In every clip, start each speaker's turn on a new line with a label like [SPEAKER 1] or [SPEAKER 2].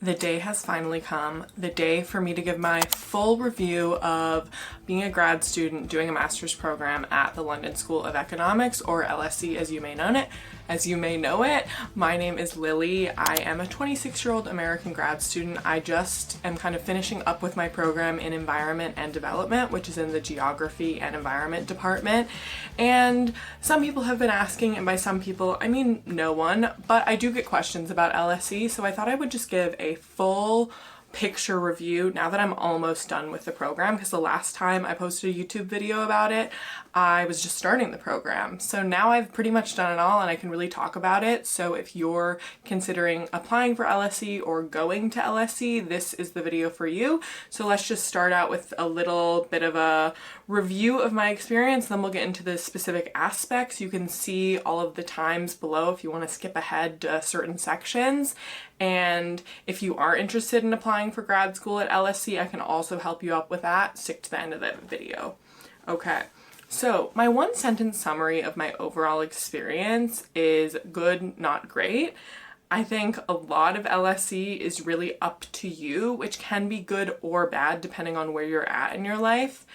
[SPEAKER 1] The day has finally come, the day for me to give my full review of being a grad student doing a master's program at the London School of Economics, or LSE as you may know it. My name is Lily. I am a 26-year-old American grad student. I just am kind of finishing up with my program in environment and development, which is in the geography and environment department. And some people have been asking, and by some people, I mean no one, but I do get questions about LSE, so I thought I would just give a full picture review now that I'm almost done with the program, because the last time I posted a YouTube video about it, I was just starting the program. So now I've pretty much done it all and I can really talk about it. So if you're considering applying for LSE or going to LSE, this is the video for you. So let's just start out with a little bit of a review of my experience, then we'll get into the specific aspects. You can see all of the times below if you want to skip ahead to certain sections. And if you are interested in applying for grad school at LSE, I can also help you out with that. Stick to the end of the video. Okay, so my one sentence summary of my overall experience is good, not great. I think a lot of LSE is really up to you, which can be good or bad depending on where you're at in your life.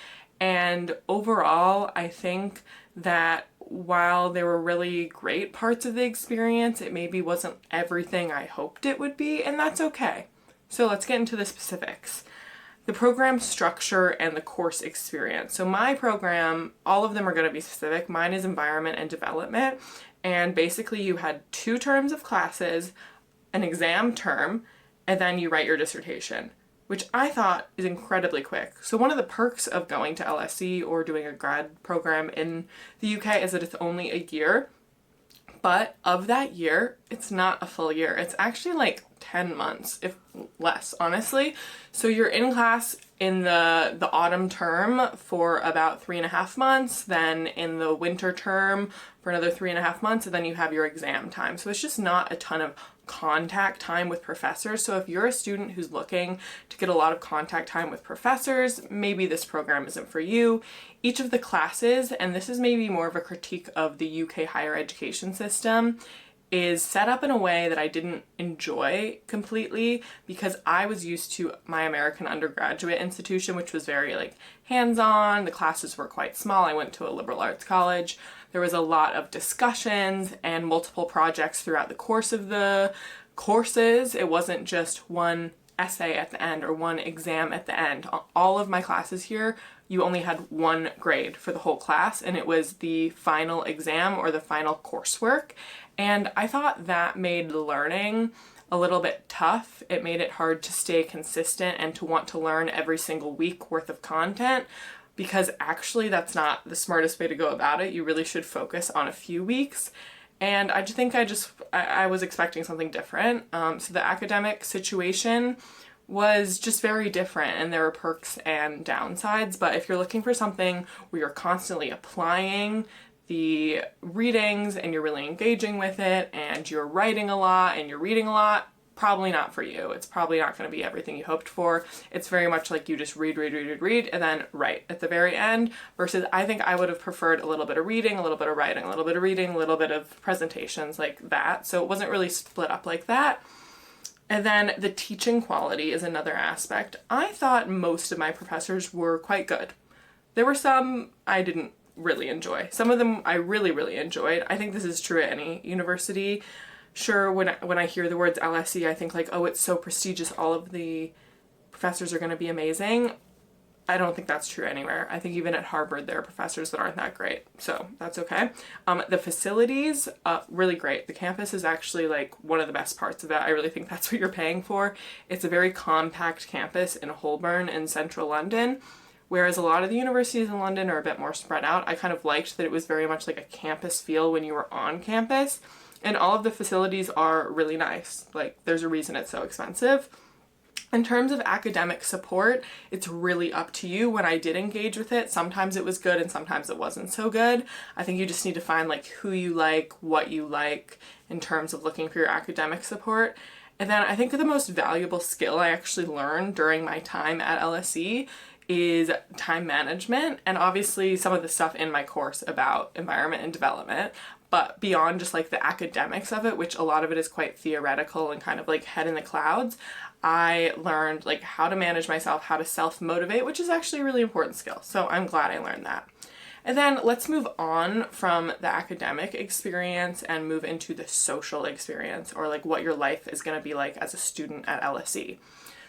[SPEAKER 1] And overall, I think that while there were really great parts of the experience, it maybe wasn't everything I hoped it would be, and that's okay. So let's get into the specifics. The program structure and the course experience. So my program, all of them are going to be specific. Mine is environment and development, and basically you had 2 terms of classes, an exam term, and then you write your dissertation, which I thought is incredibly quick. So one of the perks of going to LSE or doing a grad program in the UK is that it's only a year, but of that year, it's not a full year. It's actually like 10 months, if less, honestly. So you're in class in the autumn term for about 3.5 months, then in the winter term for another 3.5 months, and then you have your exam time. So it's just not a ton of contact time with professors. So if you're a student who's looking to get a lot of contact time with professors, maybe this program isn't for you. Each of the classes, and this is maybe more of a critique of the UK higher education system, is set up in a way that I didn't enjoy completely, because I was used to my American undergraduate institution, which was very like hands-on. The classes were quite small. I went to a liberal arts college. There was a lot of discussions and multiple projects throughout the course of the courses. It wasn't just one essay at the end or one exam at the end. All of my classes here, you only had 1 grade for the whole class, and it was the final exam or the final coursework. And I thought that made learning a little bit tough. It made it hard to stay consistent and to want to learn every single week worth of content, because actually that's not the smartest way to go about it. You really should focus on a few weeks. And I just think I was expecting something different. So the academic situation was just very different, and there were perks and downsides. But if you're looking for something where you're constantly applying the readings and you're really engaging with it and you're writing a lot and you're reading a lot, probably not for you. It's probably not going to be everything you hoped for. It's very much like you just read, and then write at the very end, versus I think I would have preferred a little bit of reading, a little bit of writing, a little bit of reading, a little bit of presentations like that. So it wasn't really split up like that. And then the teaching quality is another aspect. I thought most of my professors were quite good. There were some I didn't really enjoy. Some of them I really enjoyed. I think this is true at any university. Sure, when I hear the words LSE, I think like, oh, it's so prestigious, all of the professors are going to be amazing. I don't think that's true anywhere. I think even at Harvard there are professors that aren't that great, so that's okay. The facilities, really great. The campus is actually like one of the best parts of it. I really think that's what you're paying for. It's a very compact campus in Holborn in central London, whereas a lot of the universities in London are a bit more spread out. I kind of liked that it was very much like a campus feel when you were on campus. And all of the facilities are really nice. Like, there's a reason it's so expensive. In terms of academic support, it's really up to you. When I did engage with it, sometimes it was good and sometimes it wasn't so good. I think you just need to find like who you like, what you like in terms of looking for your academic support. And then I think the most valuable skill I actually learned during my time at LSE is time management, and obviously some of the stuff in my course about environment and development. But beyond just like the academics of it, which a lot of it is quite theoretical and kind of like head in the clouds, I learned like how to manage myself, how to self-motivate, which is actually a really important skill. So I'm glad I learned that. And then let's move on from the academic experience and move into the social experience, or like what your life is going to be like as a student at LSE.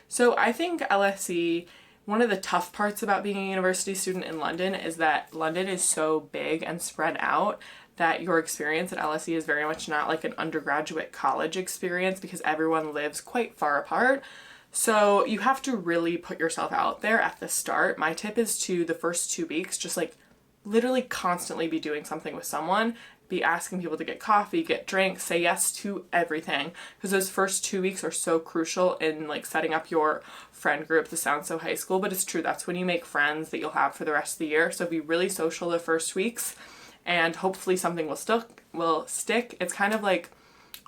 [SPEAKER 1] So I think LSE, one of the tough parts about being a university student in London is that London is so big and spread out that your experience at LSE is very much not like an undergraduate college experience because everyone lives quite far apart. So you have to really put yourself out there at the start. My tip is to the first 2 weeks, just like literally constantly be doing something with someone, be asking people to get coffee, get drinks, say yes to everything, because those first 2 weeks are so crucial in like setting up your friend group. This sounds so high school, but it's true. That's when you make friends that you'll have for the rest of the year. So be really social the first weeks, and hopefully something will stick. It's kind of like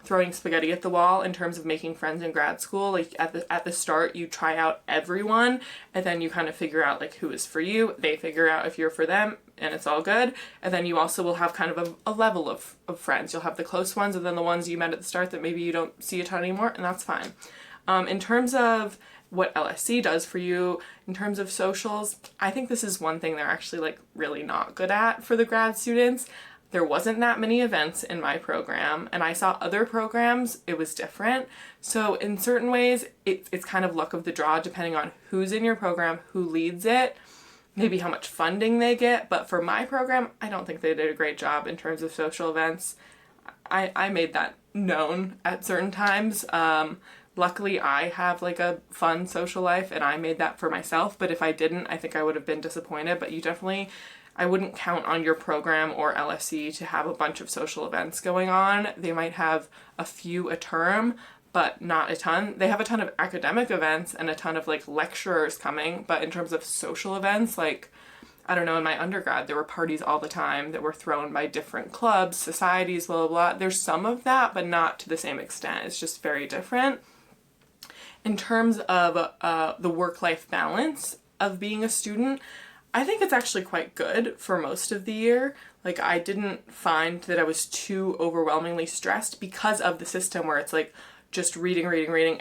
[SPEAKER 1] throwing spaghetti at the wall in terms of making friends in grad school. Like at the start you try out everyone, and then you kind of figure out like who is for you, they figure out if you're for them, and it's all good. And then you also will have kind of a level of friends. You'll have the close ones and then the ones you met at the start that maybe you don't see a ton anymore, and that's fine. In terms of what LSE does for you in terms of socials, I think this is one thing they're actually like really not good at for the grad students. There wasn't that many events in my program, and I saw other programs, it was different. So in certain ways, it's kind of luck of the draw depending on who's in your program, who leads it, maybe how much funding they get. But for my program, I don't think they did a great job in terms of social events. I made that known at certain times. Luckily, I have like a fun social life, and I made that for myself. But if I didn't, I think I would have been disappointed. But you definitely, I wouldn't count on your program or LSE to have a bunch of social events going on. They might have a few a term, but not a ton. They have a ton of academic events and a ton of like lecturers coming, but in terms of social events, like, I don't know, in my undergrad, there were parties all the time that were thrown by different clubs, societies, blah, blah, blah. There's some of that, but not to the same extent. It's just very different. In terms of the work-life balance of being a student, I think it's actually quite good for most of the year. Like, I didn't find that I was too overwhelmingly stressed because of the system where it's like just reading,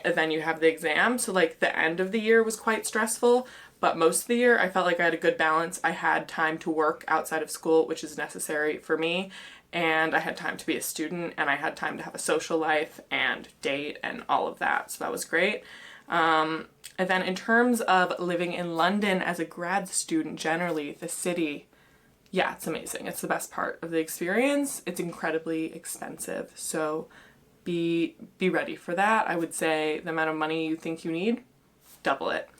[SPEAKER 1] and then you have the exam. So like the end of the year was quite stressful, but most of the year I felt like I had a good balance. I had time to work outside of school, which is necessary for me, and I had time to be a student, and I had time to have a social life and date and all of that. So that was great. And then in terms of living in London as a grad student, generally, the city, yeah, it's amazing. It's the best part of the experience. It's incredibly expensive. So be ready for that. I would say the amount of money you think you need, double it.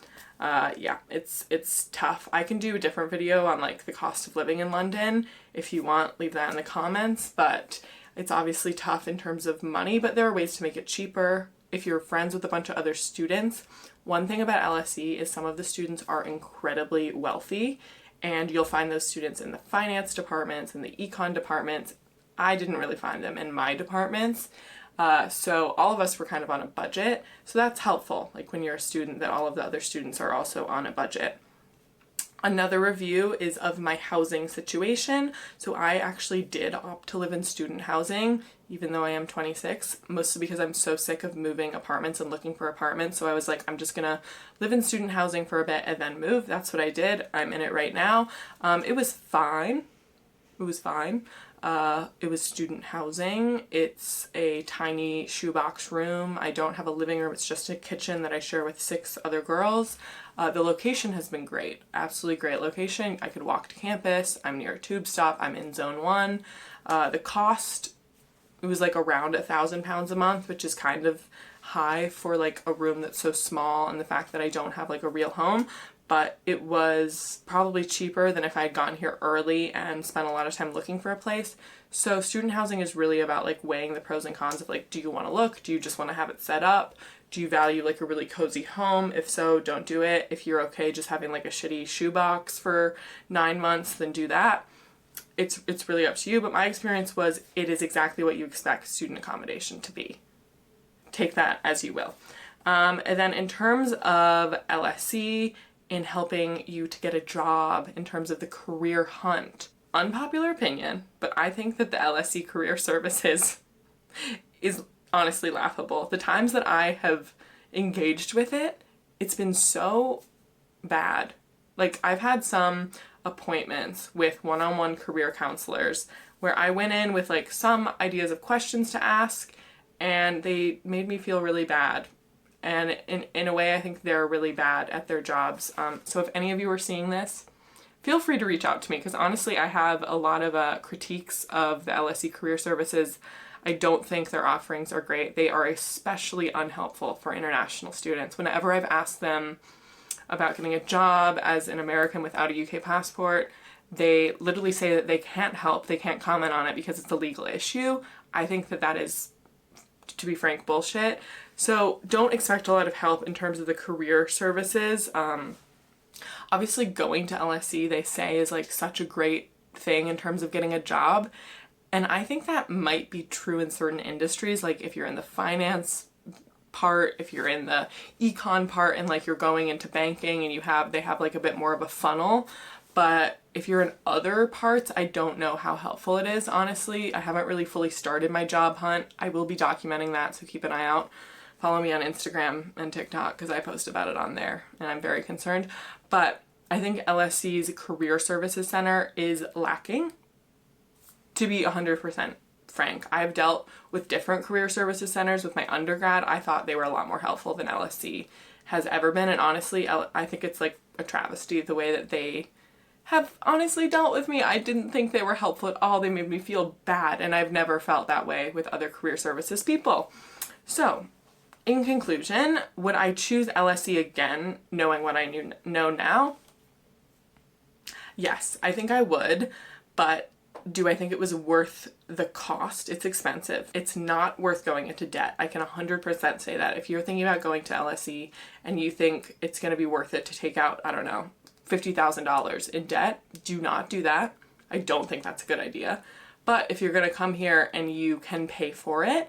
[SPEAKER 1] Yeah, it's tough. I can do a different video on like the cost of living in London. If you want, leave that in the comments, but it's obviously tough in terms of money, but there are ways to make it cheaper. If you're friends with a bunch of other students, one thing about LSE is some of the students are incredibly wealthy, and you'll find those students in the finance departments and the econ departments. I didn't really find them in my departments. So all of us were kind of on a budget. So that's helpful, like when you're a student, that all of the other students are also on a budget. Another review is of my housing situation. So I actually did opt to live in student housing, even though I am 26, mostly because I'm so sick of moving apartments and looking for apartments. So I was like, I'm just gonna live in student housing for a bit and then move. That's what I did. I'm in it right now. It was fine. It was fine. It was student housing. It's a tiny shoebox room. I don't have a living room. It's just a kitchen that I share with 6 other girls. The location has been great. Absolutely great location. I could walk to campus. I'm near a tube stop. I'm in zone 1. The cost, it was like around £1,000 a month, which is kind of high for like a room that's so small, and the fact that I don't have like a real home. But it was probably cheaper than if I had gotten here early and spent a lot of time looking for a place. So student housing is really about like weighing the pros and cons of like, do you want to look? Do you just want to have it set up? Do you value like a really cozy home? If so, don't do it. If you're okay just having like a shitty shoebox for 9 months, then do that. It's really up to you, but my experience was it is exactly what you expect student accommodation to be. Take that as you will. And then in terms of LSE, in helping you to get a job in terms of the career hunt. Unpopular opinion, but I think that the LSE Career Services is honestly laughable. The times that I have engaged with it, it's been so bad. Like, I've had some appointments with one-on-one career counselors where I went in with like some ideas of questions to ask, and they made me feel really bad. And in a way, I think they're really bad at their jobs. So if any of you are seeing this, feel free to reach out to me, because honestly, I have a lot of critiques of the LSE Career Services. I don't think their offerings are great. They are especially unhelpful for international students. Whenever I've asked them about getting a job as an American without a UK passport, they literally say that they can't help, they can't comment on it because it's a legal issue. I think that that is, to be frank, bullshit. So don't expect a lot of help in terms of the career services. Obviously going to LSE, they say, is like such a great thing in terms of getting a job. And I think that might be true in certain industries. Like if you're in the finance part, if you're in the econ part, and like you're going into banking and they have like a bit more of a funnel. But if you're in other parts, I don't know how helpful it is, honestly. I haven't really fully started my job hunt. I will be documenting that, so keep an eye out. Follow me on Instagram and TikTok because I post about it on there and I'm very concerned. But I think LSE's Career Services Center is lacking, to be 100% frank. I've dealt with different career services centers with my undergrad. I thought they were a lot more helpful than LSE has ever been. And honestly, I think it's like a travesty the way that they have honestly dealt with me. I didn't think they were helpful at all. They made me feel bad, and I've never felt that way with other career services people. So, in conclusion, would I choose LSE again, knowing what I know now? Yes, I think I would, but do I think it was worth the cost? It's expensive. It's not worth going into debt. I can 100% say that. If you're thinking about going to LSE and you think it's going to be worth it to take out, I don't know, $50,000 in debt, do not do that. I don't think that's a good idea. But if you're going to come here and you can pay for it,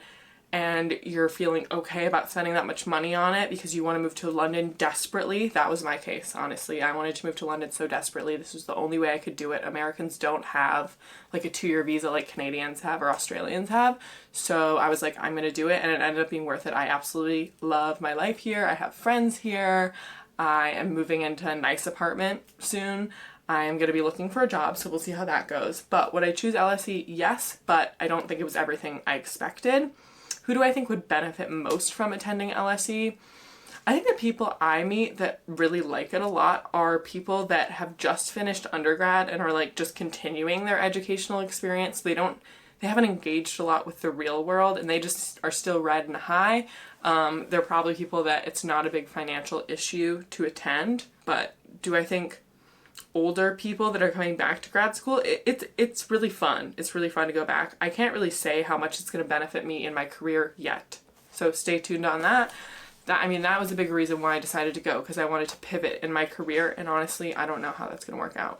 [SPEAKER 1] and you're feeling okay about spending that much money on it because you want to move to London desperately. That was my case, honestly. I wanted to move to London so desperately. This was the only way I could do it. Americans don't have like a 2-year visa like Canadians have or Australians have. So I was like, I'm going to do it, and it ended up being worth it. I absolutely love my life here. I have friends here. I am moving into a nice apartment soon. I am going to be looking for a job, so we'll see how that goes. But would I choose LSE? Yes, but I don't think it was everything I expected. Who do I think would benefit most from attending LSE? I think the people I meet that really like it a lot are people that have just finished undergrad and are like just continuing their educational experience. They haven't engaged a lot with the real world, and they just are still red and high. They're probably people that it's not a big financial issue to attend. But do I think older people that are coming back to grad school, it's really fun. It's really fun to go back. I can't really say how much it's going to benefit me in my career yet. So stay tuned on that. That was a big reason why I decided to go, because I wanted to pivot in my career, and honestly, I don't know how that's going to work out.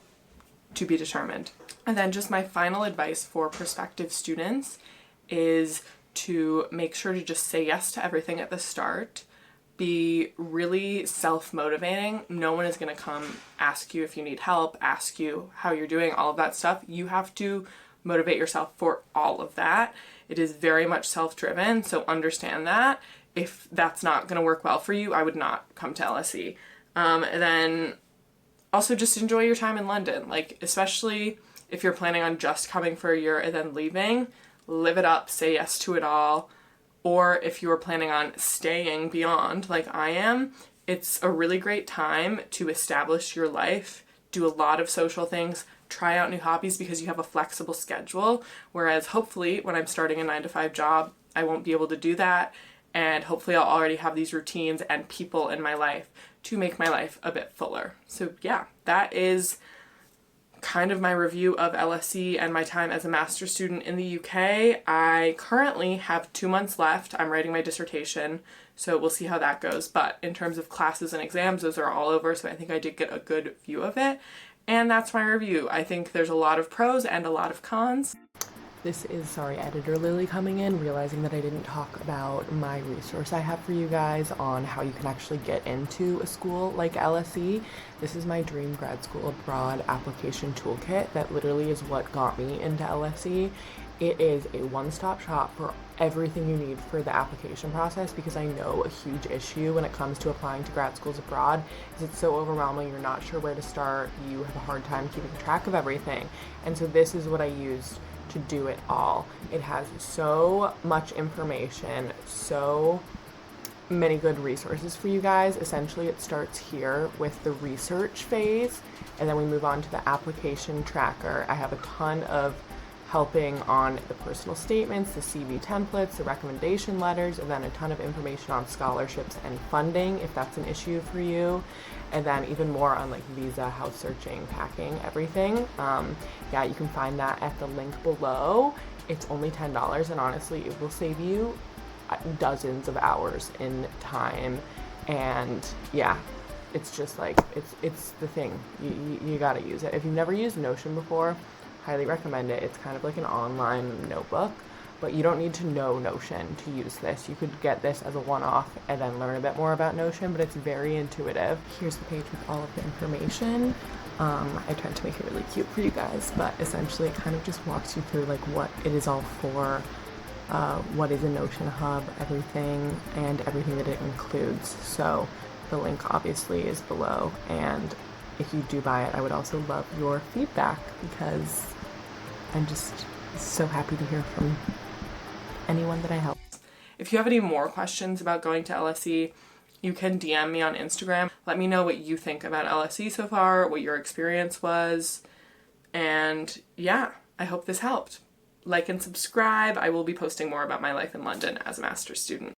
[SPEAKER 1] To be determined. And then just my final advice for prospective students is to make sure to just say yes to everything at the start. Be really self-motivating. No one is going to come ask you if you need help, ask you how you're doing, all of that stuff. You have to motivate yourself for all of that. It is very much self-driven, so understand that. If that's not going to work well for you, I would not come to LSE. And then also just enjoy your time in London. Like, especially if you're planning on just coming for a year and then leaving, live it up, say yes to it all. Or if you are planning on staying beyond, like I am, it's a really great time to establish your life, do a lot of social things, try out new hobbies because you have a flexible schedule. Whereas hopefully when I'm starting a 9-to-5 job, I won't be able to do that. And hopefully I'll already have these routines and people in my life to make my life a bit fuller. So yeah, that is kind of my review of LSE and my time as a master's student in the UK. I currently have 2 months left. I'm writing my dissertation, so we'll see how that goes. But in terms of classes and exams, those are all over, so I think I did get a good view of it. And that's my review. I think there's a lot of pros and a lot of cons. This is, editor Lily coming in, realizing that I didn't talk about my resource I have for you guys on how you can actually get into a school like LSE. This is my dream grad school abroad application toolkit that literally is what got me into LSE. it is a one-stop shop for everything you need for the application process, because I know a huge issue when it comes to applying to grad schools abroad is it's so overwhelming. You're not sure where to start. You have a hard time keeping track of everything. And so this is what I used to do it all. It has so much information, so many good resources for you guys. Essentially, it starts here with the research phase, and then we move on to the application tracker. I have a ton of helping on the personal statements, the CV templates, the recommendation letters, and then a ton of information on scholarships and funding if that's an issue for you, and then even more on like visa, house searching, packing, everything. Yeah, you can find that at the link below. It's only $10, and honestly, it will save you dozens of hours in time. And yeah, it's just like it's the thing. You gotta use it. If you've never used Notion before, highly recommend it. It's kind of like an online notebook, but you don't need to know Notion to use this. You could get this as a one-off and then learn a bit more about Notion, but it's very intuitive. Here's the page with all of the information. I tried to make it really cute for you guys, but essentially it kind of just walks you through like what it is all for, what is a Notion hub, everything, and everything that it includes. So the link obviously is below, and if you do buy it, I would also love your feedback, because I'm just so happy to hear from anyone that I help. If you have any more questions about going to LSE, you can DM me on Instagram. Let me know what you think about LSE so far, what your experience was, and yeah, I hope this helped. Like and subscribe. I will be posting more about my life in London as a master's student.